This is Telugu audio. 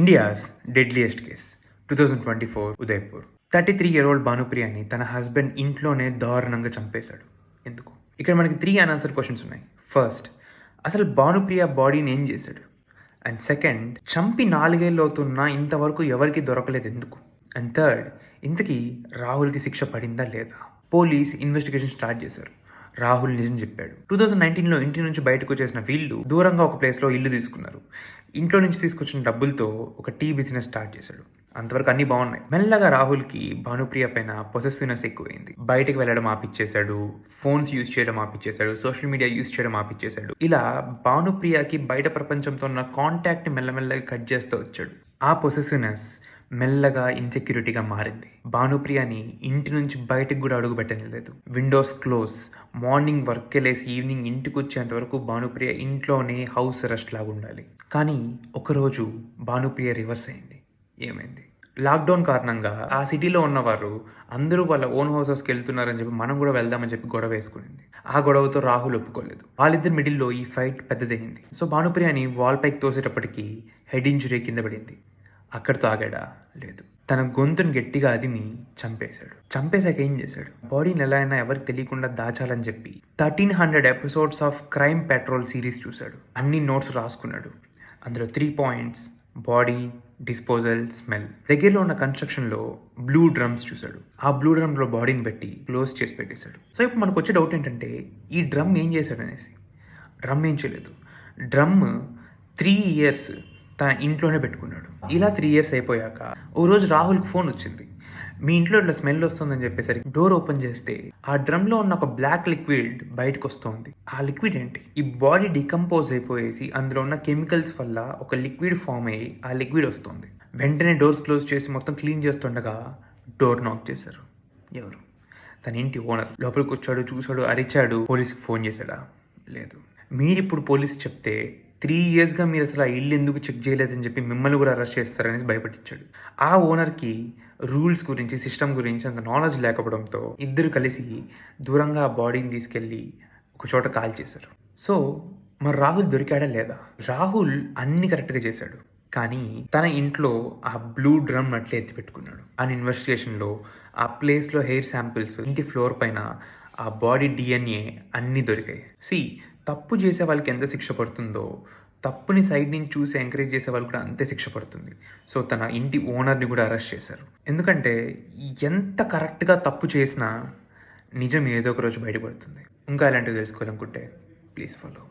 India's deadliest case 2024 Udaipur 33-year-old భానుప్రియని తన హస్బెండ్ ఇంట్లోనే దారుణంగా చంపేశాడు. ఎందుకు? ఇక్కడ మనకి 3 అన్ఆన్సర్డ్ క్వశ్చన్స్ ఉన్నాయి. ఫస్ట్, అసలు భానుప్రియ బాడీని ఏం చేశాడు? అండ్ సెకండ్, చంపి 4 ఏళ్ళు అవుతున్నా ఇంతవరకు ఎవరికి దొరకలేదు ఎందుకు? అండ్ థర్డ్, ఇంతకీ రాహుల్కి శిక్ష పడిందా లేదా? పోలీస్ ఇన్వెస్టిగేషన్ స్టార్ట్ చేశారు. రాహుల్ నిజం చెప్పాడు. 2019లో ఇంటి నుంచి బయటకు వచ్చేసిన వీళ్ళు దూరంగా ఒక ప్లేస్లో ఇల్లు తీసుకున్నారు. ఇంట్లో నుంచి తీసుకొచ్చిన డబ్బులతో ఒక టీ బిజినెస్ స్టార్ట్ చేశాడు. అంతవరకు అన్నీ బాగున్నాయి. మెల్లగా రాహుల్కి భానుప్రియ పైన పొసెసివ్నెస్ ఎక్కువైంది. బయటకు వెళ్ళడం ఆపిచ్చేశాడు, ఫోన్స్ యూజ్ చేయడం ఆపిచ్చేశాడు, సోషల్ మీడియా యూజ్ చేయడం ఆపిచ్చేశాడు. ఇలా భానుప్రియకి బయట ప్రపంచంతో ఉన్న కాంటాక్ట్ని మెల్లమెల్లగా కట్ చేస్తూ వచ్చాడు. ఆ పొసెసివ్నెస్ మెల్లగా ఇన్సెక్యూరిటీగా మారింది. భానుప్రియని ఇంటి నుంచి బయటకు కూడా అడుగు పెట్టలేదు. Windows close. మార్నింగ్ వర్క్ వెళ్ళేసి ఈవినింగ్ ఇంటికి వచ్చేంత వరకు భానుప్రియ ఇంట్లోనే హౌస్ అరెస్ట్ లాగా ఉండాలి. కానీ ఒకరోజు భానుప్రియ రివర్స్ అయింది. ఏమైంది? లాక్డౌన్ కారణంగా ఆ సిటీలో ఉన్నవారు అందరూ వాళ్ళ ఓన్ హౌసెస్కి వెళ్తున్నారని చెప్పి మనం కూడా వెళ్దామని చెప్పి గొడవ వేసుకునింది. ఆ గొడవతో రాహుల్ ఒప్పుకోలేదు. వాళ్ళిద్దరి మిడిల్లో ఈ ఫైట్ పెద్దదైంది. సో భానుప్రియని వాల్ పైకి తోసేటప్పటికి హెడ్ ఇంజురీ కింద పడింది. అక్కడితో ఆగాడా? లేదు. తన గొంతును గట్టిగా అదిమి చంపేశాడు. చంపేశాక ఏం చేశాడు? బాడీని ఎలా అయినా ఎవరికి తెలియకుండా దాచాలని చెప్పి 1300 episodes of crime petrol series చూశాడు. అన్ని నోట్స్ రాసుకున్నాడు. అందులో 3 పాయింట్స్: బాడీ, డిస్పోజల్, స్మెల్. దగ్గరలో ఉన్న కన్స్ట్రక్షన్లో బ్లూ డ్రమ్స్ చూశాడు. ఆ బ్లూ డ్రమ్లో బాడీని పెట్టి క్లోజ్ చేసి పెట్టేశాడు. సో ఇప్పుడు మనకు వచ్చే డౌట్ ఏంటంటే, ఈ డ్రమ్ ఏం చేశాడు అనేసి. డ్రమ్ ఏం చేయలేదు. డ్రమ్ 3 years తన ఇంట్లోనే పెట్టుకున్నాడు. ఇలా 3 years అయిపోయాక ఓ రోజు రాహుల్కి ఫోన్ వచ్చింది. మీ ఇంట్లో ఇట్లా స్మెల్ వస్తుందని చెప్పేసరికి డోర్ ఓపెన్ చేస్తే ఆ డ్రమ్లో ఉన్న ఒక బ్లాక్ లిక్విడ్ బయటకు వస్తుంది. ఆ లిక్విడ్ ఏంటి? ఈ బాడీ డికంపోజ్ అయిపోయేసి అందులో ఉన్న కెమికల్స్ వల్ల ఒక లిక్విడ్ ఫామ్ అయ్యి ఆ లిక్విడ్ వస్తుంది. వెంటనే డోర్స్ క్లోజ్ చేసి మొత్తం క్లీన్ చేస్తుండగా డోర్ నాక్ చేశారు. ఎవరు? తన ఇంటి ఓనర్. లోపలికి వచ్చాడు, చూశాడు, అరిచాడు. పోలీస్కి ఫోన్ చేశాడా? లేదు. మీరిప్పుడు పోలీస్ చెప్తే 3 yearsగా మీరు అసలు ఆ ఇల్లు ఎందుకు చెక్ చేయలేదని చెప్పి మిమ్మల్ని కూడా అరెస్ట్ చేస్తారనేసి భయపట్టించాడు. ఆ ఓనర్కి రూల్స్ గురించి, సిస్టమ్ గురించి అంత నాలెడ్జ్ లేకపోవడంతో ఇద్దరు కలిసి దూరంగా ఆ బాడీని తీసుకెళ్ళి ఒక చోట కాల్ చేశారు. సో మరి రాహుల్ దొరికాడా లేదా? రాహుల్ అన్ని కరెక్ట్గా చేశాడు. కానీ తన ఇంట్లో ఆ బ్లూ డ్రమ్ అట్లే ఎత్తి పెట్టుకున్నాడు. ఆ ఇన్వెస్టిగేషన్లో ఆ ప్లేస్లో హెయిర్ శాంపిల్స్, ఇంటి ఫ్లోర్ పైన ఆ బాడీ DNA అన్నీ దొరికాయి. తప్పు చేసే వాళ్ళకి ఎంత శిక్ష పడుతుందో తప్పుని సైడ్ నుంచి చూసి ఎంకరేజ్ చేసే వాళ్ళు కూడా అంతే శిక్ష పడుతుంది. సో తన ఇంటి ఓనర్ని కూడా అరెస్ట్ చేశారు. ఎందుకంటే ఎంత కరెక్ట్గా తప్పు చేసినా నిజం ఏదో ఒక రోజు బయటపడుతుంది. ఇంకా ఇలాంటివి తెలుసుకోవాలనుకుంటే ప్లీజ్ ఫాలో.